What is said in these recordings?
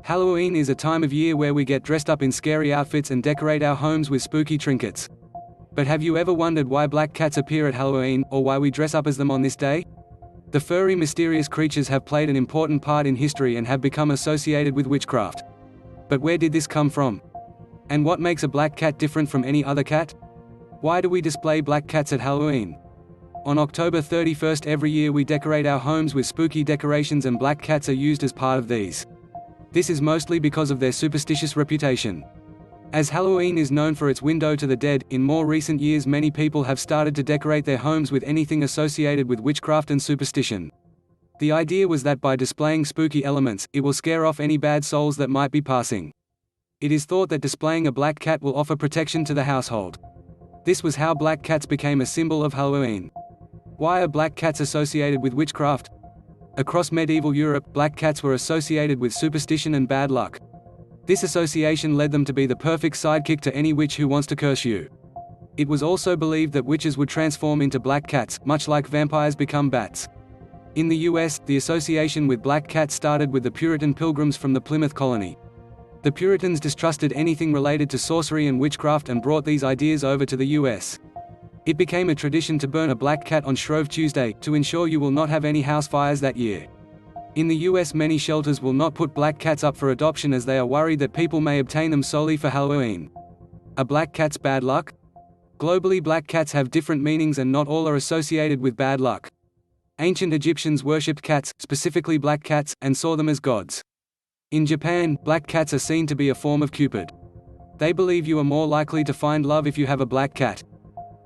Halloween is a time of year where we get dressed up in scary outfits and decorate our homes with spooky trinkets. But have you ever wondered why black cats appear at Halloween, or why we dress up as them on this day? The furry, mysterious creatures have played an important part in history and have become associated with witchcraft. But where did this come from? And what makes a black cat different from any other cat? Why do we display black cats at Halloween? On October 31st every year we decorate our homes with spooky decorations, and black cats are used as part of these. This is mostly because of their superstitious reputation. As Halloween is known for its window to the dead, in more recent years many people have started to decorate their homes with anything associated with witchcraft and superstition. The idea was that by displaying spooky elements, it will scare off any bad souls that might be passing. It is thought that displaying a black cat will offer protection to the household. This was how black cats became a symbol of Halloween. Why are black cats associated with witchcraft? Across medieval Europe, black cats were associated with superstition and bad luck. This association led them to be the perfect sidekick to any witch who wants to curse you. It was also believed that witches would transform into black cats, much like vampires become bats. In the US, the association with black cats started with the Puritan pilgrims from the Plymouth colony. The Puritans distrusted anything related to sorcery and witchcraft and brought these ideas over to the US. It became a tradition to burn a black cat on Shrove Tuesday, to ensure you will not have any house fires that year. In the US, many shelters will not put black cats up for adoption as they are worried that people may obtain them solely for Halloween. Are black cats bad luck? Globally, black cats have different meanings and not all are associated with bad luck. Ancient Egyptians worshipped cats, specifically black cats, and saw them as gods. In Japan, black cats are seen to be a form of Cupid. They believe you are more likely to find love if you have a black cat.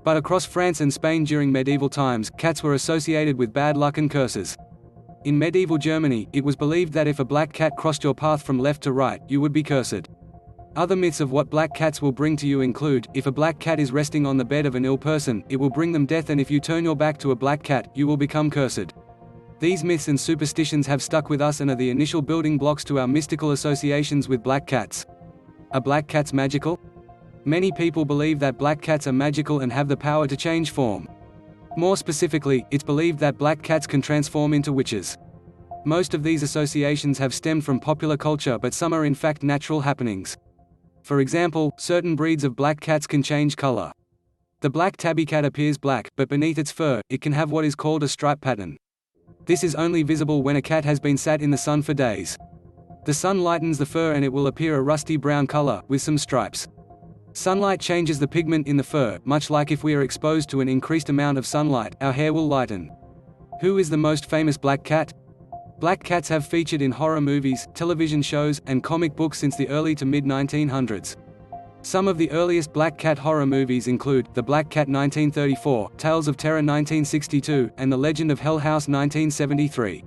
But across France and Spain during medieval times, cats were associated with bad luck and curses. In medieval Germany, it was believed that if a black cat crossed your path from left to right, you would be cursed. Other myths of what black cats will bring to you include, if a black cat is resting on the bed of an ill person, it will bring them death, and if you turn your back to a black cat, you will become cursed. These myths and superstitions have stuck with us and are the initial building blocks to our mystical associations with black cats. Are black cats magical? Many people believe that black cats are magical and have the power to change form. More specifically, it's believed that black cats can transform into witches. Most of these associations have stemmed from popular culture, but some are in fact natural happenings. For example, certain breeds of black cats can change color. The black tabby cat appears black, but beneath its fur, it can have what is called a stripe pattern. This is only visible when a cat has been sat in the sun for days. The sun lightens the fur and it will appear a rusty brown color, with some stripes. Sunlight changes the pigment in the fur, much like if we are exposed to an increased amount of sunlight, our hair will lighten. Who is the most famous black cat? Black cats have featured in horror movies, television shows, and comic books since the early to mid-1900s. Some of the earliest black cat horror movies include The Black Cat 1934, Tales of Terror 1962, and The Legend of Hell House 1973.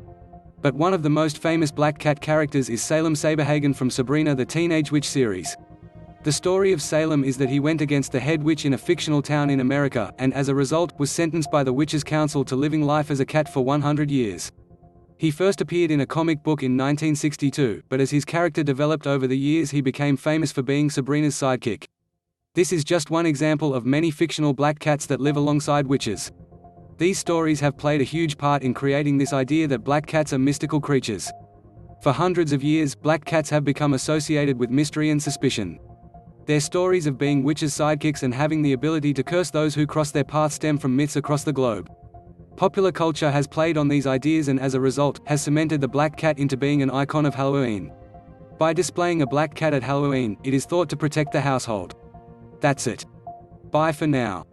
But one of the most famous black cat characters is Salem Saberhagen from Sabrina the Teenage Witch series. The story of Salem is that he went against the head witch in a fictional town in America, and as a result, was sentenced by the Witches' Council to living life as a cat for 100 years. He first appeared in a comic book in 1962, but as his character developed over the years he became famous for being Sabrina's sidekick. This is just one example of many fictional black cats that live alongside witches. These stories have played a huge part in creating this idea that black cats are mystical creatures. For hundreds of years, black cats have become associated with mystery and suspicion. Their stories of being witches' sidekicks and having the ability to curse those who cross their path stem from myths across the globe. Popular culture has played on these ideas and as a result, has cemented the black cat into being an icon of Halloween. By displaying a black cat at Halloween, it is thought to protect the household. That's it. Bye for now.